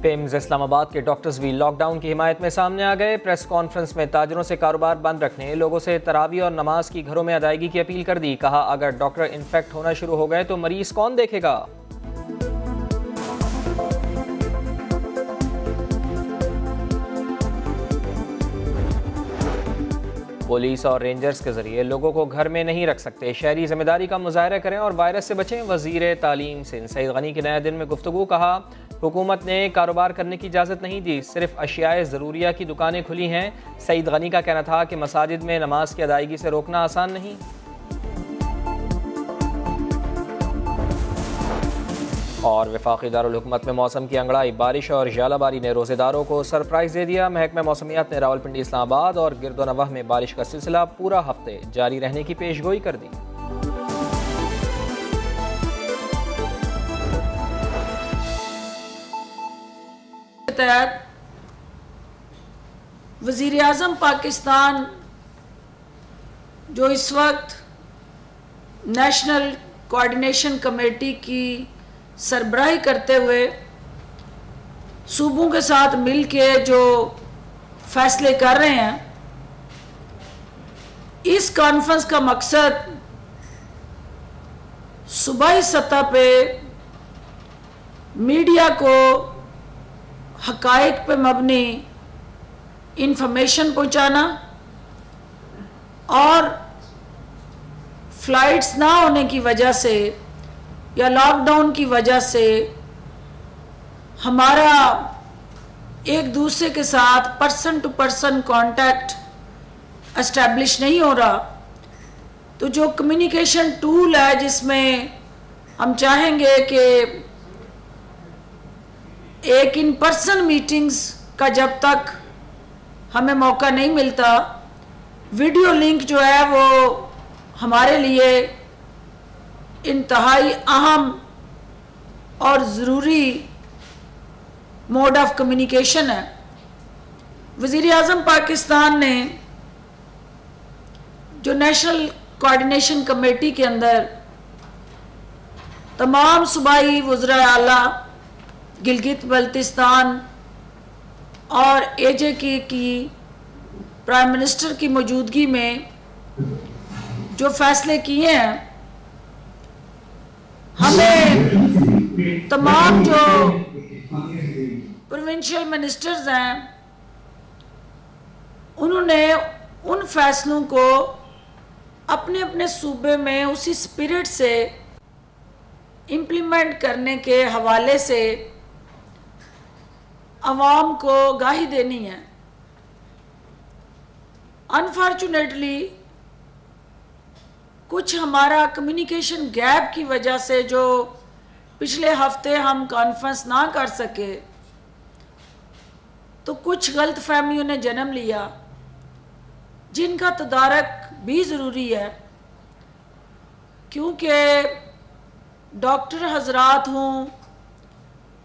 PIMS Islamabad के doctors भी lockdown की हिमायत में सामने आ गए। प्रेस कॉन्फ्रेंस में ताजरों से कारोबार बंद रखने, लोगों से तरावी और नमाज की घरों में अदायगी की अपील कर दी। कहा, अगर डॉक्टर इन्फेक्ट होना शुरू हो गए तो मरीज कौन देखेगा। पुलिस और रेंजर्स के जरिए लोगों को घर में नहीं रख सकते, शहरी जिम्मेदारी का मुजाहरा करें और वायरस से बचें। वजीर तालीम सिंध सईद गनी के नया दिन में गुफ्तगू। कहा, हुकूमत ने कारोबार करने की इजाज़त नहीं दी, सिर्फ अशियाए ज़रूरिया की दुकानें खुली हैं। सईद गनी का कहना था कि मसाजिद में नमाज की अदायगी से रोकना आसान नहीं। और वफाकी दारुल हुकूमत में मौसम की अंगड़ाई, बारिश और ज़ालाबारी ने रोज़ेदारों को सरप्राइज़ दे दिया। महकमा मौसमियात ने रावलपिंडी, इस्लामाबाद और गिरदोनवाह में बारिश का सिलसिला पूरा हफ्ते जारी रहने की पेशगोई कर दी। तहत वज़ीर आज़म पाकिस्तान जो इस वक्त नेशनल कोऑर्डिनेशन कमेटी की सरबराही करते हुए सूबों के साथ मिल के जो फैसले कर रहे हैं, इस कॉन्फ्रेंस का मकसद सूबाई सतह पे मीडिया को हकाइक पे मबनी इंफॉर्मेशन पहुंचाना और फ्लाइट्स ना होने की वजह से या लॉकडाउन की वजह से हमारा एक दूसरे के साथ person to person contact establish नहीं हो रहा, तो जो कम्युनिकेशन टूल है जिसमें हम चाहेंगे कि एक इन पर्सन मीटिंग्स का जब तक हमें मौका नहीं मिलता, वीडियो लिंक जो है वो हमारे लिए इंतहाई अहम और ज़रूरी मोड ऑफ कम्युनिकेशन है। वज़ीर आज़म पाकिस्तान ने जो नेशनल कोऑर्डिनेशन कमेटी के अंदर तमाम सूबाई वज़रा आला, गिलगित बल्तिस्तान और AJK की प्राइम मिनिस्टर की मौजूदगी में जो फैसले किए हैं, हमें तमाम जो प्रोविंशियल मिनिस्टर्स हैं उन्होंने उन फैसलों को अपने अपने सूबे में उसी स्पिरिट से इम्प्लीमेंट करने के हवाले से अवाम को आगाही देनी है। अनफॉर्चुनेटली कुछ हमारा कम्युनिकेशन गैप की वजह से जो पिछले हफ्ते हम कॉन्फ्रेंस ना कर सके, तो कुछ गलत फहमियों ने जन्म लिया जिनका तदारक भी ज़रूरी है, क्योंकि डॉक्टर हजरात हों,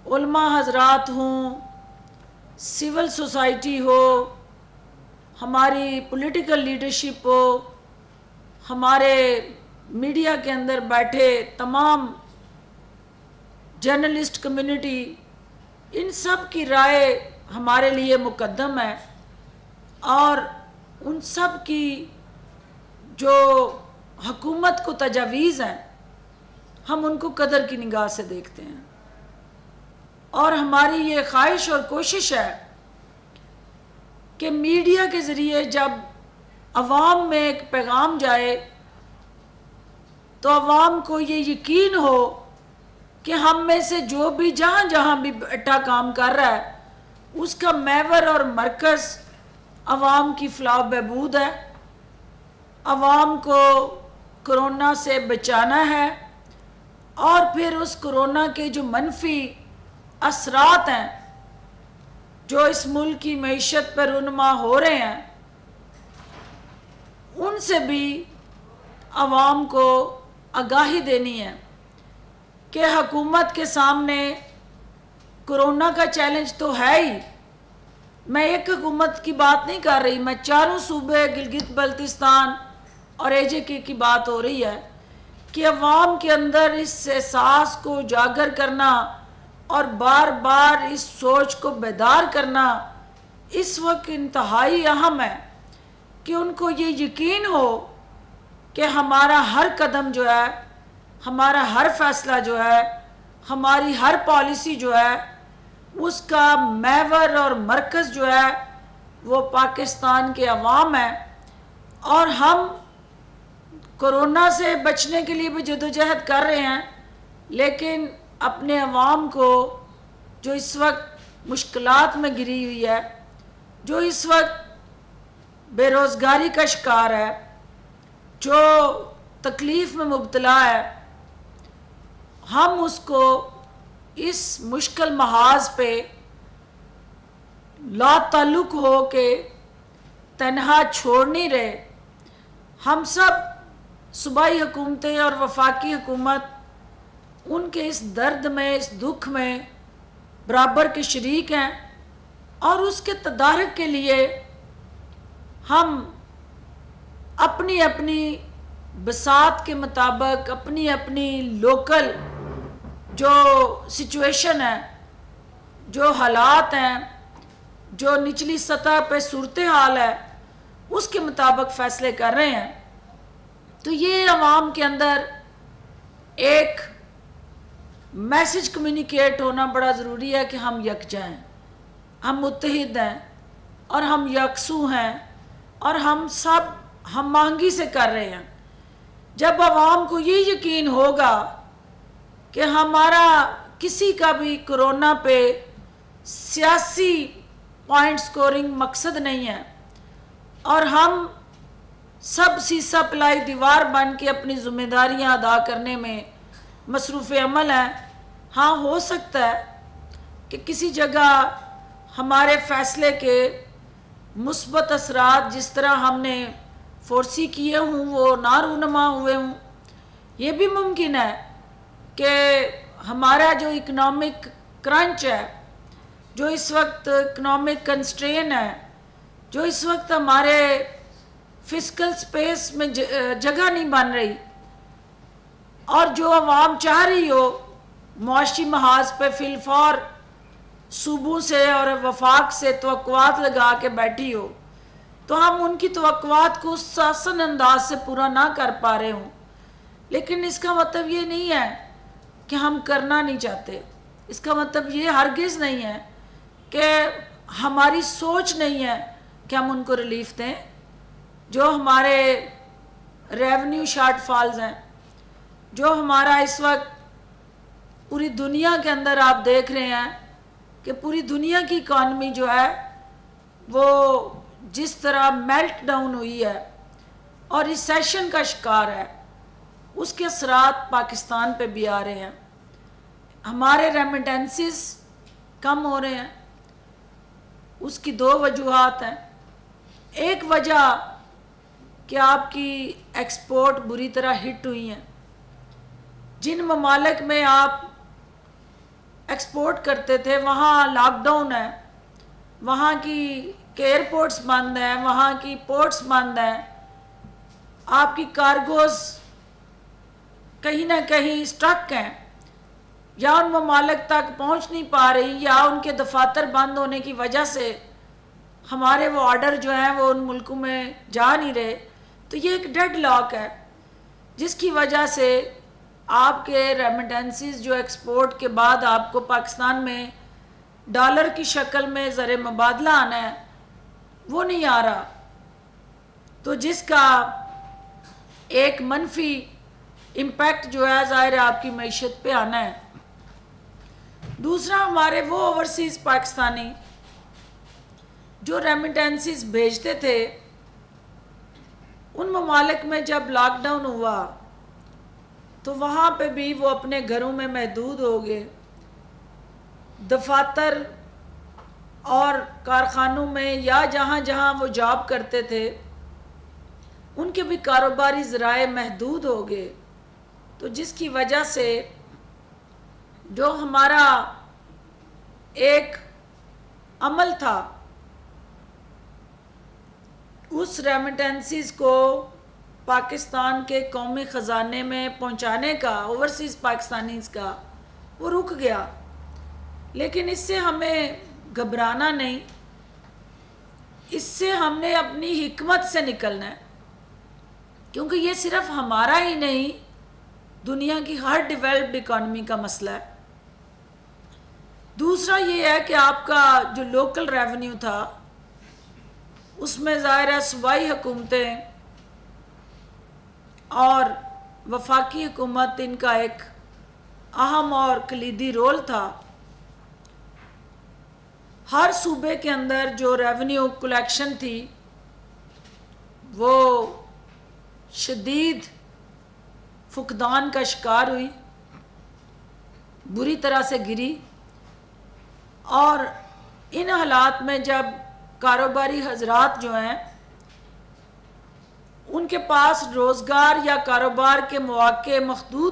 उलमा हजरात हों, सिविल सोसाइटी हो, हमारी पॉलिटिकल लीडरशिप हो, हमारे मीडिया के अंदर बैठे तमाम जर्नलिस्ट कम्युनिटी, इन सब की राय हमारे लिए मुकद्दम है और उन सब की जो हुकूमत को तजावीज़ हैं हम उनको कदर की निगाह से देखते हैं। और हमारी ये ख्वाहिश और कोशिश है कि मीडिया के ज़रिए जब अवाम में एक पैगाम जाए तो अवाम को ये यकीन हो कि हम में से जो भी जहाँ जहाँ भी बैठा काम कर रहा है उसका महवर और मरकज़ अवाम की फलाह बहबूद है, अवाम को कोरोना से बचाना है और फिर उस कोरोना के जो मनफी असरात हैं जो इस मुल्क की मईशत पर रुनमा हो रहे हैं उनसे भी अवाम को आगाही देनी है कि हुकूमत के सामने कोरोना का चैलेंज तो है ही। मैं एक हुकूमत की बात नहीं कर रही, मैं चारों सूबे गिलगित बल्तिस्तान और AJK की बात हो रही है कि अवाम के अंदर इस एहसास को उजागर करना और बार बार इस सोच को बेदार करना इस वक्त इंतहाई अहम है कि उनको ये यकीन हो कि हमारा हर कदम जो है, हमारा हर फैसला जो है, हमारी हर पॉलिसी जो है, उसका महवर और मरकज़ जो है वो पाकिस्तान के अवाम है। और हम कोरोना से बचने के लिए भी जदोजहद कर रहे हैं, लेकिन अपने अवाम को जो इस वक्त मुश्किलात में गिरी हुई है, जो इस वक्त बेरोज़गारी का शिकार है, जो तकलीफ़ में मुब्तला है, हम उसको इस मुश्किल महाज पे लाताल्लुक़ हो के तन्हा छोड़ नहीं रहे। हम सब सूबाई हुकूमतें और वफाकी हुकूमत उनके इस दर्द में, इस दुख में बराबर के शरीक हैं और उसके तदारक के लिए हम अपनी अपनी बसात के मुताबिक अपनी अपनी लोकल जो सिचुएशन है, जो हालात हैं, जो निचली सतह पे सूरत हाल है, उसके मुताबिक फ़ैसले कर रहे हैं। तो ये अवाम के अंदर एक मैसेज कम्युनिकेट होना बड़ा ज़रूरी है कि हम यकजा हैं, हम मुत्तहिद हैं और हम यकसू हैं और हम सब हम मांगी से कर रहे हैं। जब अवाम को ये यकीन होगा कि हमारा किसी का भी कोरोना पे सियासी पॉइंट स्कोरिंग मकसद नहीं है और हम सब सीसा पिलाई दीवार बन के अपनी ज़िम्मेदारियां अदा करने में मसरूफ़ अमल हैं, हाँ हो सकता है कि किसी जगह हमारे फ़ैसले के मुस्बत असरात जिस तरह हमने फोर्सी किए हों वो ना रूनमा हुए हों। ये भी मुमकिन है कि हमारा जो इकनॉमिक क्रंच है, जो इस वक्त इकनॉमिक कंस्ट्रेन है, जो इस वक्त हमारे फिस्कल स्पेस में जगह नहीं बन रही और जो अवाम चाह रही हो मुआशी महाज पे फिलफौर सूबों से और वफाक से तवक्कुआत लगा के बैठी हो, तो हम उनकी तवक्कुआत को उस आसान अंदाज से पूरा ना कर पा रहे हों। लेकिन इसका मतलब ये नहीं है कि हम करना नहीं चाहते, इसका मतलब ये हरगिज़ नहीं है कि हमारी सोच नहीं है कि हम उनको रिलीफ दें। जो हमारे रेवेन्यू शॉर्टफॉल्स हैं, जो हमारा इस वक्त पूरी दुनिया के अंदर आप देख रहे हैं कि पूरी दुनिया की इकॉनमी जो है वो जिस तरह मेल्ट डाउन हुई है और रिसेशन का शिकार है, उसके असरात पाकिस्तान पे भी आ रहे हैं। हमारे रेमिटेंसेस कम हो रहे हैं, उसकी दो वजूहात हैं। एक वजह कि आपकी एक्सपोर्ट बुरी तरह हिट हुई हैं। जिन ममालिक में आप एक्सपोर्ट करते थे वहाँ लॉकडाउन है, वहाँ की एयरपोर्ट्स बंद हैं, वहाँ की पोर्ट्स बंद हैं, आपकी कार्गोज कहीं ना कहीं स्टक हैं या उन ममालिक तक पहुँच नहीं पा रही या उनके दफातर बंद होने की वजह से हमारे वो ऑर्डर जो हैं वो उन मुल्कों में जा नहीं रहे। तो ये एक डेड लॉक है जिसकी वजह से आपके रेमिटेंसेस जो एक्सपोर्ट के बाद आपको पाकिस्तान में डॉलर की शक्ल में ज़र मुबादला आना है वो नहीं आ रहा, तो जिसका एक मनफी इम्पैक्ट जो है ज़ाहिर है आपकी मईशत पे आना है। दूसरा, हमारे वो ओवरसीज़ पाकिस्तानी जो रेमिटेंसेस भेजते थे, उन ममालिक में जब लॉकडाउन हुआ तो वहाँ पे भी वो अपने घरों में महदूद हो गए। दफातर और कारखानों में या जहाँ जहाँ वो जॉब करते थे उनके भी कारोबारी ज़राए महदूद हो गए। तो जिसकी वजह से जो हमारा एक अमल था उस रेमिटेंसेस को पाकिस्तान के कौमी ख़जाने में पहुंचाने का, ओवरसीज़ पाकिस्तानीज़ का, वो रुक गया। लेकिन इससे हमें घबराना नहीं, इससे हमने अपनी हिकमत से निकलना है, क्योंकि ये सिर्फ हमारा ही नहीं, दुनिया की हर डेवलप्ड इकॉनमी का मसला है। दूसरा ये है कि आपका जो लोकल रेवेन्यू था उसमें ज़ाहिर है सूबाई हुकूमतें और वफाकी हुकूमत, इनका एक अहम और कलीदी रोल था। हर सूबे के अंदर जो रेवेन्यू कलेक्शन थी वो शदीद फुकदान का शिकार हुई, बुरी तरह से गिरी। और इन हालात में जब कारोबारी हजरात जो हैं उनके पास रोज़गार या कारोबार के मौके महदूद